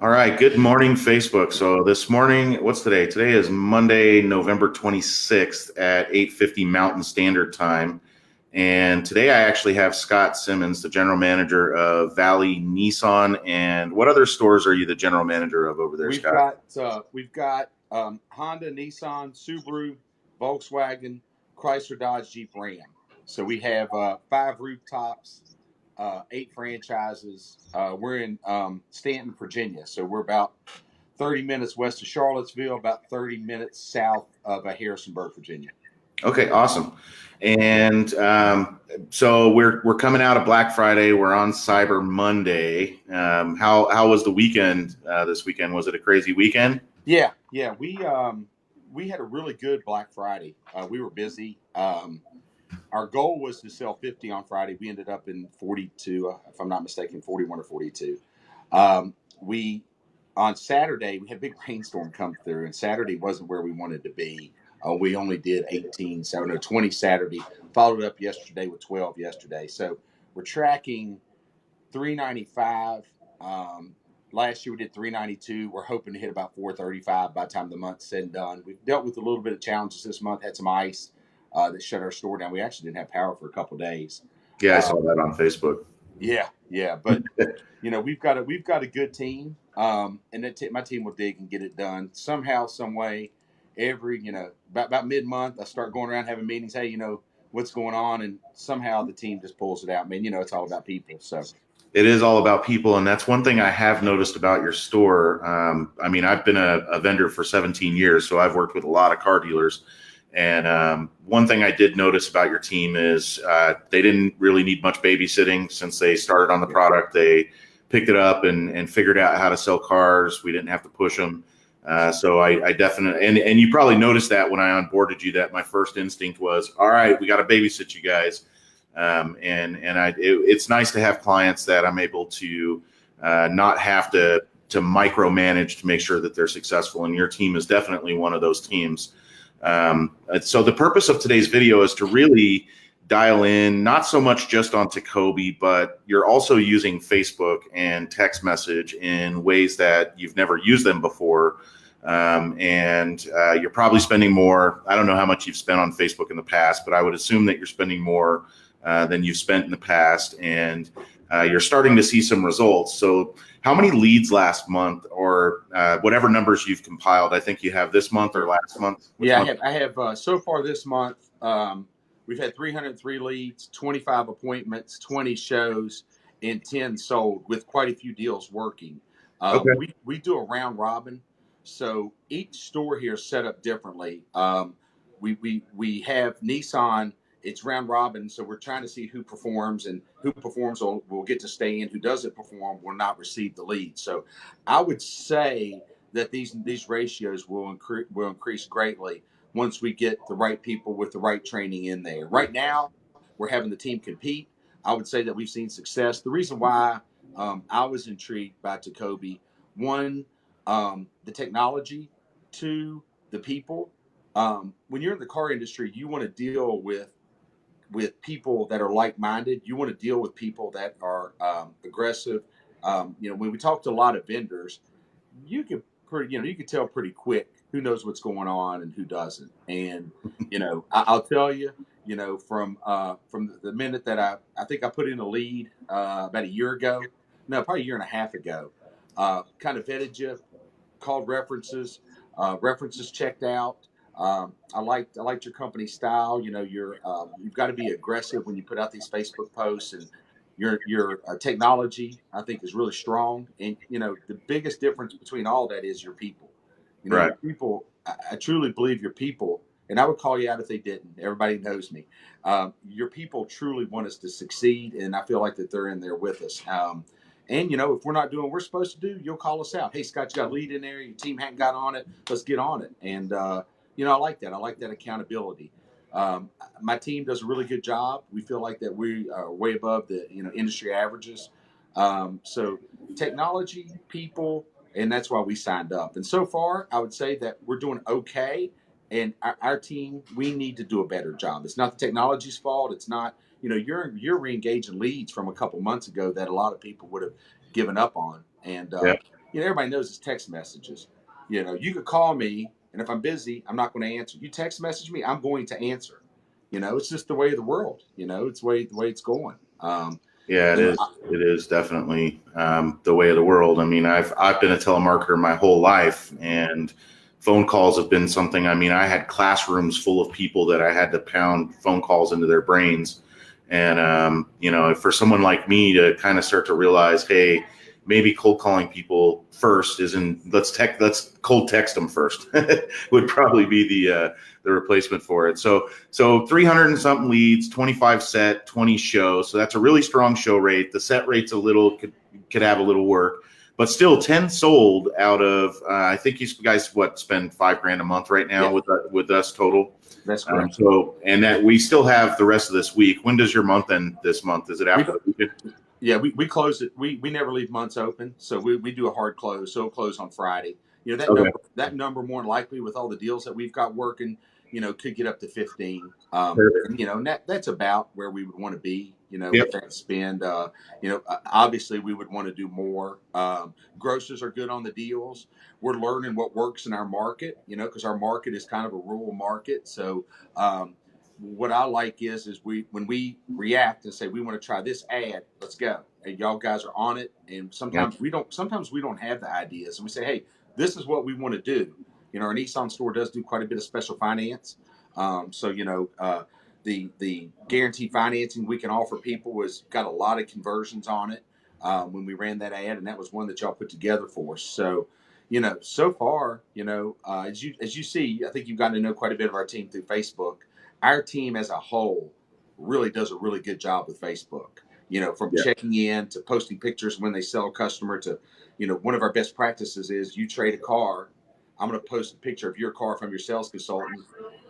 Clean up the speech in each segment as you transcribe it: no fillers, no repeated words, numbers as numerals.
All right. Good morning, Facebook. So this morning, what's today? Today is Monday, November 26th at 8:50 Mountain Standard Time. And today I actually have Scott Simmons, the general manager of Valley Nissan. And what other stores are you the general manager of over there, We've Scott? got we've got Honda, Nissan, Subaru, Volkswagen, Chrysler, Dodge, Jeep, Ram. So we have five rooftops, eight franchises. We're in Stanton, Virginia. So we're about 30 minutes west of Charlottesville, about 30 minutes south of Harrisonburg, Virginia. Okay, awesome. And so we're coming out of Black Friday. We're on Cyber Monday. How was the weekend this weekend? Was it a crazy weekend? Yeah. We had a really good Black Friday. We were busy. Our goal was to sell 50 on Friday. We ended up in 42, if I'm not mistaken, 41 or 42. We On Saturday we had a big rainstorm come through, and Saturday wasn't where we wanted to be. We only did 18, so no 20 Saturday. Followed up yesterday with 12 yesterday. So we're tracking 395. Last year we did 392. We're hoping to hit about 435 by the time the month's said and done. We've dealt with a little bit of challenges this month. Had some ice that shut our store down. We actually didn't have power for a couple of days. Yeah, I Uh, saw that on Facebook. yeah, but we've got a good team, and my team will dig and get it done somehow, some way. Every about mid month, I start going around having meetings. Hey, what's going on, and somehow the team just pulls it out. Man, it's all about people. So It is all about people, and that's one thing I have noticed about your store. I mean, I've been a vendor for 17 years, so I've worked with a lot of car dealers. And one thing I did notice about your team is they didn't really need much babysitting since they started on the product. They picked it up and figured out how to sell cars. We didn't have to push them. So I definitely, and you probably noticed that when I onboarded you, that my first instinct was, all right, we got to babysit you guys. It's nice to have clients that I'm able to not have to micromanage to make sure that they're successful. And your team is definitely one of those teams. So the purpose of today's video is to really dial in, not so much just on TECOBI, but you're also using Facebook and text message in ways that you've never used them before. You're probably spending more. I don't know how much you've spent on Facebook in the past, but I would assume that you're spending more than you've spent in the past, and you're starting to see some results. So how many leads last month, or whatever numbers you've compiled? I think you have this month or last month. Which yeah, month? I have so far this month. We've had 303 leads, 25 appointments, 20 shows, and 10 sold, with quite a few deals working. Okay. We do a round robin, so each store here is set up differently. We have Nissan. It's round robin, so we're trying to see who performs, and who performs will get to stay in. Who doesn't perform will not receive the lead. So I would say that these ratios will increase greatly once we get the right people with the right training in there. Right now, we're having the team compete. I would say that we've seen success. The reason why I was intrigued by TECOBI: one, the technology; two, the people. When you're in the car industry, you want to deal with people that are like-minded. You want to deal with people that are aggressive. When we talk to a lot of vendors, you can tell pretty quick who knows what's going on and who doesn't. And I'll tell you, from the minute that I think I put in a lead about a year ago, no, probably a year and a half ago, kind of vetted you, called references, references checked out. I liked your company style. You've got to be aggressive when you put out these Facebook posts, and your technology, I think, is really strong. And the biggest difference between all that is your people. Right. Your people. I truly believe your people, and I would call you out if they didn't. Everybody knows me. Your people truly want us to succeed, and I feel like that they're in there with us. And if we're not doing what we're supposed to do, you'll call us out. Hey, Scott, you got a lead in there. Your team hadn't got on it. Let's get on it. And I like that. I like that accountability. My team does a really good job. We feel like that we are way above the industry averages. So technology, people, and that's why we signed up. And so far, I would say that we're doing okay. And our team, we need to do a better job. It's not the technology's fault. It's not, you're re-engaging leads from a couple months ago that a lot of people would have given up on. And Yeah. everybody knows it's text messages. You could call me, and if I'm busy, I'm not going to answer. You text message me, I'm going to answer. It's just the way of the world. It's the way it's going. Yeah, it you know, is. I, It is definitely the way of the world. I mean, I've been a telemarketer my whole life, and phone calls have been something. I mean, I had classrooms full of people that I had to pound phone calls into their brains, and for someone like me to kind of start to realize, hey, maybe cold calling people first isn't. Let's cold text them first would probably be the replacement for it. So 300 and something leads, 25 set, 20 show. So that's a really strong show rate. The set rate's could have a little work, but still 10 sold out of I think you guys spend $5,000 a month right now yeah, with us total. that's correct. And that we still have the rest of this week. When does your month end this month? Is it We after the weekend? Yeah, we close it. We never leave months open, so we do a hard close. So it'll close on Friday. Okay. That number more than likely with all the deals that we've got working, could get up to 15. Perfect. And that's about where we would want to be. Yep. With that spend. Obviously we would want to do more. Grocers are good on the deals. We're learning what works in our market. Because our market is kind of a rural market. So what I like is when we react and say we want to try this ad, let's go. And y'all guys are on it. And Yep. sometimes we don't have the ideas. And we say, hey, this is what we want to do. Our Nissan store does do quite a bit of special finance. The guaranteed financing we can offer people has got a lot of conversions on it when we ran that ad, and that was one that y'all put together for us. So, so far, as you see, I think you've gotten to know quite a bit of our team through Facebook. Our team as a whole really does a really good job with Facebook. From Yeah. checking in to posting pictures when they sell a customer to, one of our best practices is you trade a car. I'm going to post a picture of your car from your sales consultant.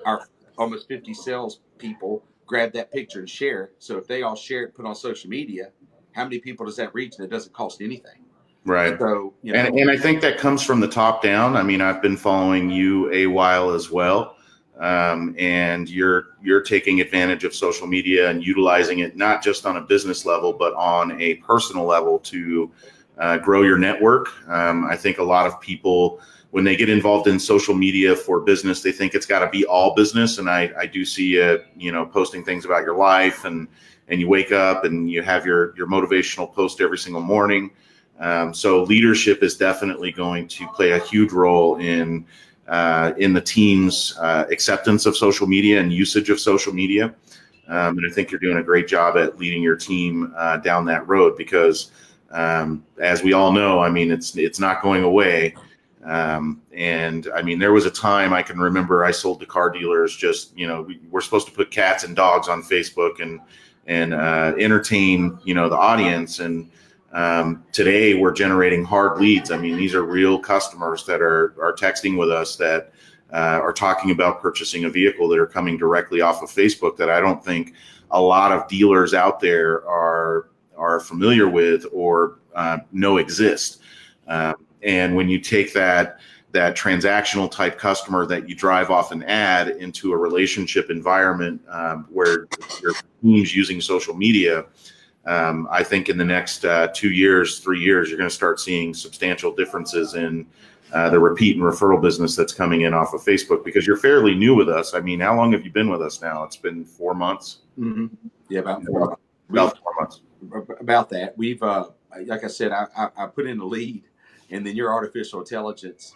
Our almost 50 sales people grab that picture and share it. So if they all share it, put it on social media, how many people does that reach? And it doesn't cost anything. Right. So, And I think that comes from the top down. I mean, I've been following you a while as well. And you're taking advantage of social media and utilizing it not just on a business level, but on a personal level to grow your network. I think a lot of people, when they get involved in social media for business, they think it's got to be all business. And I do see you posting things about your life, and you wake up and you have your motivational post every single morning. So leadership is definitely going to play a huge role in the team's acceptance of social media and usage of social media. And I think you're doing a great job at leading your team down that road because, as we all know, I mean, it's not going away. And I mean, there was a time I can remember I sold to car dealers. Just we're supposed to put cats and dogs on Facebook and entertain the audience. And today we're generating hard leads. I mean, these are real customers that are texting with us that are talking about purchasing a vehicle that are coming directly off of Facebook that I don't think a lot of dealers out there are familiar with or know exist. And when you take that transactional type customer that you drive off an ad into a relationship environment where your team's using social media, I think in the next 2 years, 3 years, you're going to start seeing substantial differences in the repeat and referral business that's coming in off of Facebook because you're fairly new with us. I mean, how long have you been with us now? It's been 4 months. Mm-hmm. Yeah, about 4 months. About 4 months. About that. We've, like I said, I put in the lead, and then your artificial intelligence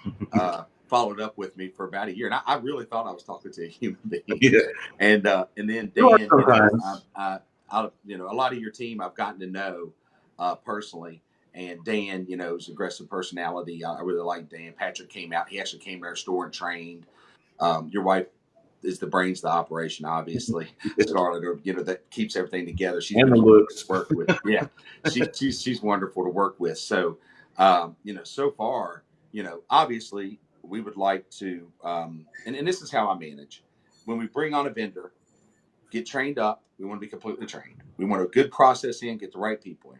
followed up with me for about a year, and I really thought I was talking to a human being. Yeah. And then Dan, a lot of your team I've gotten to know personally, and Dan, is an aggressive personality. I really like Dan. Patrick came out. He actually came to our store and trained. Your wife is the brains of the operation, obviously. Scarlett, that keeps everything together. She's And the been looks. to work with. Yeah, she's wonderful to work with. So, so far, obviously, we would like to, and this is how I manage. When we bring on a vendor, get trained up. We want to be completely trained. We want a good process in, get the right people in.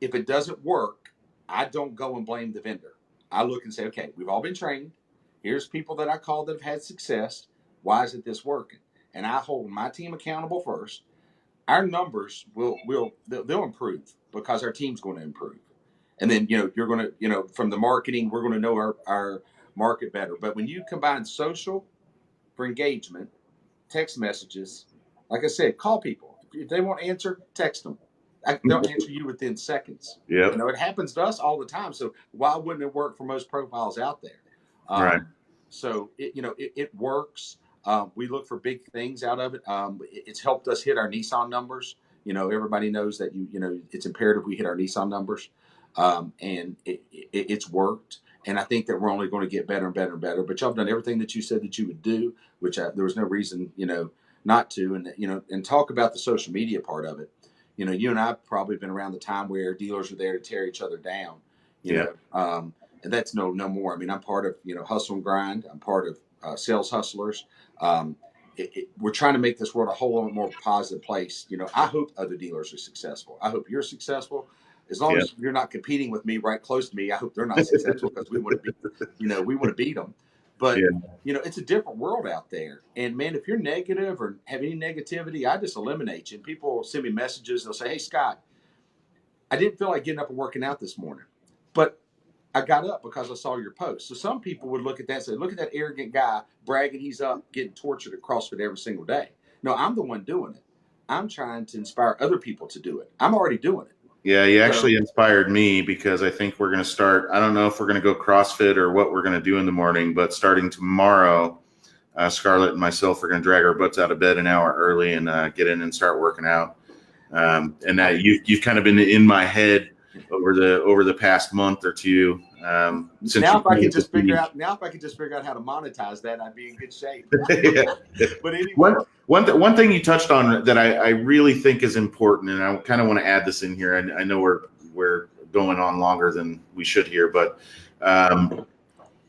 If it doesn't work, I don't go and blame the vendor. I look and say, okay, we've all been trained. Here's people that I called that have had success. Why isn't this working? And I hold my team accountable first. Our numbers they'll improve because our team's going to improve. And then, you're going to, from the marketing, we're going to know our market better. But when you combine social for engagement, text messages, like I said, call people. If they won't answer, text them. They'll answer you within seconds. Yep. It happens to us all the time. So why wouldn't it work for most profiles out there? Right. So it works. We look for big things out of it. It's helped us hit our Nissan numbers. Everybody knows that it's imperative we hit our Nissan numbers, and it's worked. And I think that we're only going to get better and better and better. But y'all have done everything that you said that you would do, which there was no reason, not to. And talk about the social media part of it. You and I have probably been around the time where dealers are there to tear each other down. Yeah. And that's no more. I mean, I'm part of Hustle and Grind. I'm part of Sales Hustlers. We're trying to make this world a whole lot more positive place. I hope other dealers are successful. I hope you're successful. As long as you're not competing with me right close to me, I hope they're not successful because we want to beat them. But it's a different world out there. And man, if you're negative or have any negativity, I just eliminate you. And people will send me messages. They'll say, "Hey, Scott, I didn't feel like getting up and working out this morning, but I got up because I saw your post." So some people would look at that and say, "Look at that arrogant guy bragging he's up, getting tortured at CrossFit every single day." No, I'm the one doing it. I'm trying to inspire other people to do it. I'm already doing it. Yeah, you actually inspired me because I think we're going to start. I don't know if we're going to go CrossFit or what we're going to do in the morning, but starting tomorrow, Scarlett and myself are going to drag our butts out of bed an hour early and get in and start working out. And that you've kind of been in my head over the past month or two. Since now, if I could just figure out how to monetize that, I'd be in good shape. Yeah. But anyway, one thing you touched on that I really think is important, and I kind of want to add this in here. I know we're going on longer than we should here, but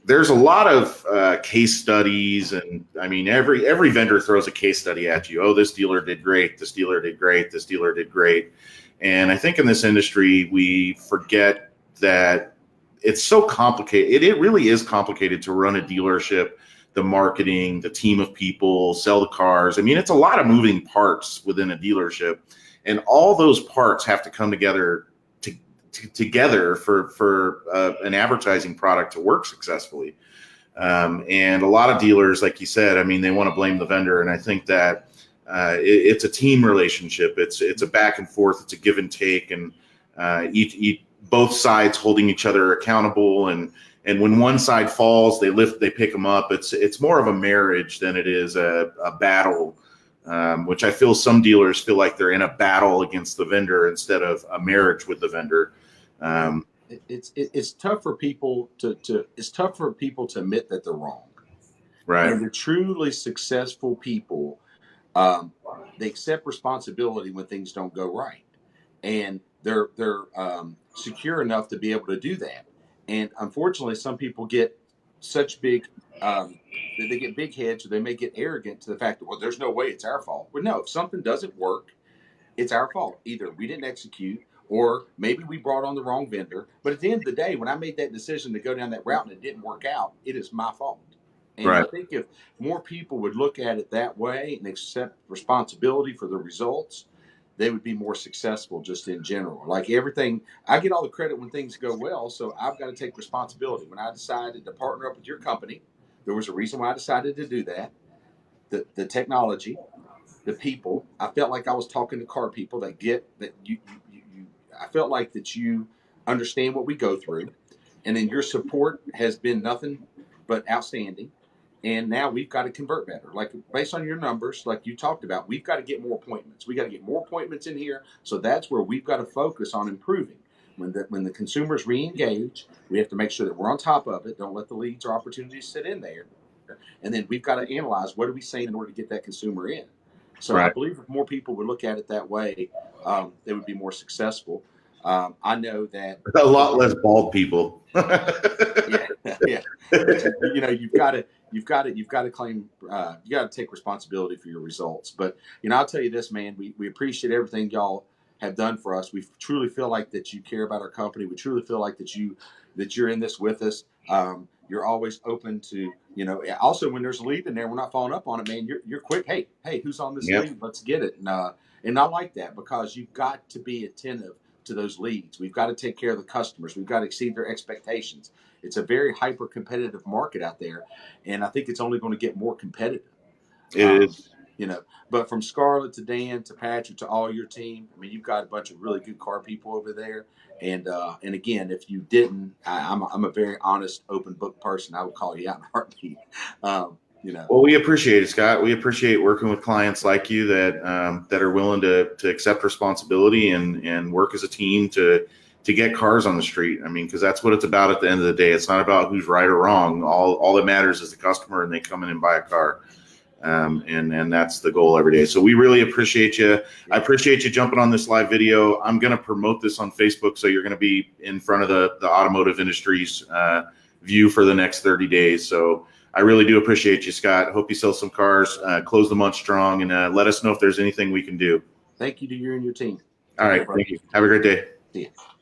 there's a lot of case studies, and I mean every vendor throws a case study at you. Oh, this dealer did great. This dealer did great. This dealer did great. And I think in this industry we forget that it's so complicated. It really is complicated to run a dealership, the marketing, the team of people, sell the cars. I mean, it's a lot of moving parts within a dealership, and all those parts have to come together for an advertising product to work successfully. And a lot of dealers, like you said, I mean, they want to blame the vendor, and I think that it's a team relationship. It's a back and forth. It's a give and take, and both sides holding each other accountable. And when one side falls, they pick them up. It's more of a marriage than it is a battle, which I feel some dealers feel like they're in a battle against the vendor instead of a marriage with the vendor. It's tough for people to admit that they're wrong. Right. And the truly successful people, they accept responsibility when things don't go right, and they're secure enough to be able to do that. And unfortunately, some people get such big, they get big heads, or they may get arrogant to the fact that, well, there's no way it's our fault. Well, no, if something doesn't work, it's our fault. Either we didn't execute, or maybe we brought on the wrong vendor. But at the end of the day, when I made that decision to go down that route and it didn't work out, it is my fault. And right. I think if more people would look at it that way and accept responsibility for the results, they would be more successful just in general. Like everything, I get all the credit when things go well, so I've got to take responsibility. When I decided to partner up with your company, there was a reason why I decided to do that. The technology, the people, I felt like I was talking to car people that get that you I felt like that you understand what we go through, and then your support has been nothing but outstanding. And now we've got to convert better. Like based on your numbers, like you talked about, we've got to get more appointments. We got to get more appointments in here. So that's where we've got to focus on improving. When the consumers re-engage, we have to make sure that we're on top of it. Don't let the leads or opportunities sit in there. And then we've got to analyze what are we saying in order to get that consumer in. So right. I believe if more people would look at it that way, they would be more successful. I know that a lot less bald people. yeah. But you've got to claim, you got to take responsibility for your results. But I'll tell you this, man, we appreciate everything y'all have done for us. We truly feel like that you care about our company. We truly feel like that you're in this with us. You're always open to, also when there's a lead in there, we're not following up on it, man. You're quick. Hey, who's on this lead? Let's get it. And I like that because you've got to be attentive to those leads. We've got to take care of the customers. We've got to exceed their expectations. It's a very hyper competitive market out there, and I think it's only going to get more competitive. It is. You know, but from Scarlett to Dan to Patrick to all your team, I mean, you've got a bunch of really good car people over there. And again, if you didn't, I'm a very honest, open book person. I would call you out in a heartbeat. You know. Well, we appreciate it, Scott. We appreciate working with clients like you that are willing to accept responsibility and work as a team to get cars on the street. I mean, because that's what it's about at the end of the day. It's not about who's right or wrong. All that matters is the customer, and they come in and buy a car. And that's the goal every day. So we really appreciate you. I appreciate you jumping on this live video. I'm going to promote this on Facebook, so you're going to be in front of the automotive industry's view for the next 30 days. So I really do appreciate you, Scott. Hope you sell some cars, close the month strong, and let us know if there's anything we can do. Thank you to you and your team. All right. Thank you. Have a great day. See you.